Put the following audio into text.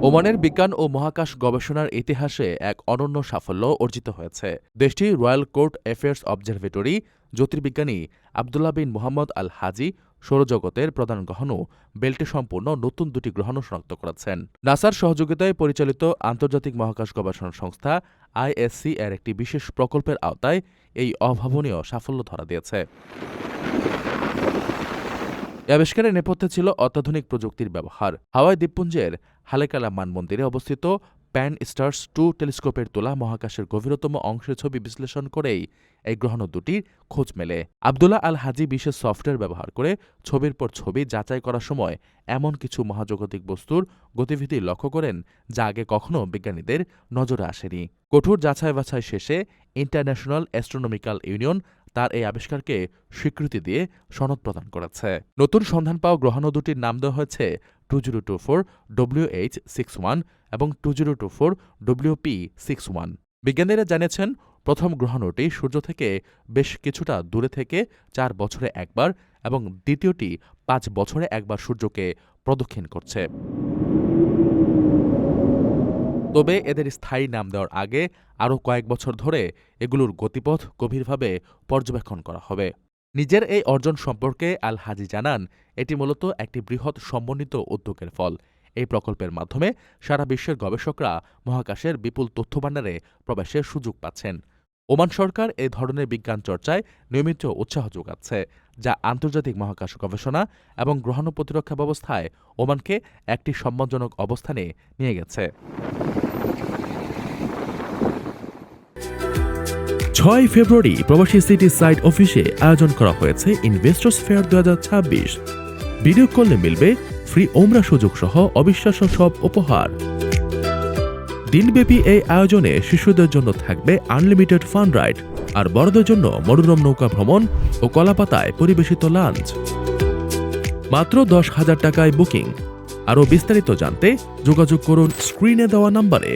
ওমানের বিজ্ঞান ও মহাকাশ গবেষণার ইতিহাসে এক অনন্য সাফল্য অর্জিত হয়েছে। দেশটির রয়্যাল কোর্ট অ্যাফেয়ার্স অবজারভেটরি জ্যোতির্বিজ্ঞানী Abdullah bin Muhammad al Haji সৌরজগতের প্রধান গ্রহাণু বেল্টে সম্পূর্ণ নতুন দুটি গ্রহাণু শনাক্ত করেছেন। নাসার সহযোগিতায় পরিচালিত আন্তর্জাতিক মহাকাশ গবেষণা সংস্থা আইএসসি এর একটি বিশেষ প্রকল্পের আওতায় এই অভাবনীয় সাফল্য ধরা দিয়েছে। আবিষ্কারের নেপথ্যে ছিল অত্যাধুনিক প্রযুক্তির ব্যবহার। হাওয়াই দ্বীপপুঞ্জের হালেকালা মানমন্দিরে অবস্থিত প্যান স্টার্স 2 টেলিস্কোপের তোলা মহাকাশের গভীরতম অংশের ছবি বিশ্লেষণ করেই এই গ্রহাণু দুটির খোঁজ মেলে। আবদুল্লাহ আল হাজি বিশেষ সফটওয়্যার ব্যবহার করে ছবির পর ছবি যাচাই করার সময় এমন কিছু মহাজাগতিক বস্তুর গতিবিধি লক্ষ্য করেন যা আগে কখনো বিজ্ঞানীদের নজরে আসেনি। কঠোর যাচাই বাছাই শেষে ইন্টারন্যাশনাল অ্যাস্ট্রোনমিক্যাল ইউনিয়ন তার এই আবিষ্কারকে স্বীকৃতি দিয়ে সনদ প্রদান করেছে। নতুন সন্ধান পাওয়া গ্রহাণু দুটির নাম দেওয়া হয়েছে 2024 WH61 এবং 2024 WP61। বিজ্ঞানীরা জানিয়েছেন, প্রথম গ্রহাণুটি সূর্য থেকে বেশ কিছুটা দূরে থেকে 4 বছরে একবার এবং দ্বিতীয়টি 5 বছরে একবার সূর্যকে প্রদক্ষিণ করছে। তবে এদের স্থায়ী নাম দেওয়ার আগে আরও কয়েক বছর ধরে এগুলোর গতিপথ গভীরভাবে পর্যবেক্ষণ করা হবে। নিজের এই অর্জন সম্পর্কে আল হাজি জানান, এটি মূলত একটি বৃহৎ সমন্বিত উদ্যোগের ফল। এই প্রকল্পের মাধ্যমে সারা বিশ্বের গবেষকরা মহাকাশের বিপুল তথ্যভাণ্ডারে প্রবেশের সুযোগ পাচ্ছেন। ওমান সরকার এ ধরনের বিজ্ঞান চর্চায় নিয়মিত উৎসাহ যোগাচ্ছে, যা আন্তর্জাতিক মহাকাশ গবেষণা এবং গ্রহাণু প্রতিরক্ষা ব্যবস্থায় ওমানকে একটি সম্মানজনক অবস্থানে নিয়ে গেছে। 6 ফেব্রুয়ারি প্রবাসী সিটি সাইট অফিসে আয়োজন করা হয়েছে ইনভেস্টর্স ফেয়ার 2026। ভিডিও কলে মিলবে ফ্রি ওমরা সুযোগ সহ অবিশ্বাস্য সব উপহার। দিনব্যাপী এই আয়োজনে শিশুদের জন্য থাকবে আনলিমিটেড ফান রাইড, আর বড়দের জন্য মনোরম নৌকা ভ্রমণ ও কলাপাতায় পরিবেশিত লাঞ্চ। মাত্র 10,000 টাকায় বুকিং। আরও বিস্তারিত জানতে যোগাযোগ করুন স্ক্রিনে দেওয়া নম্বরে।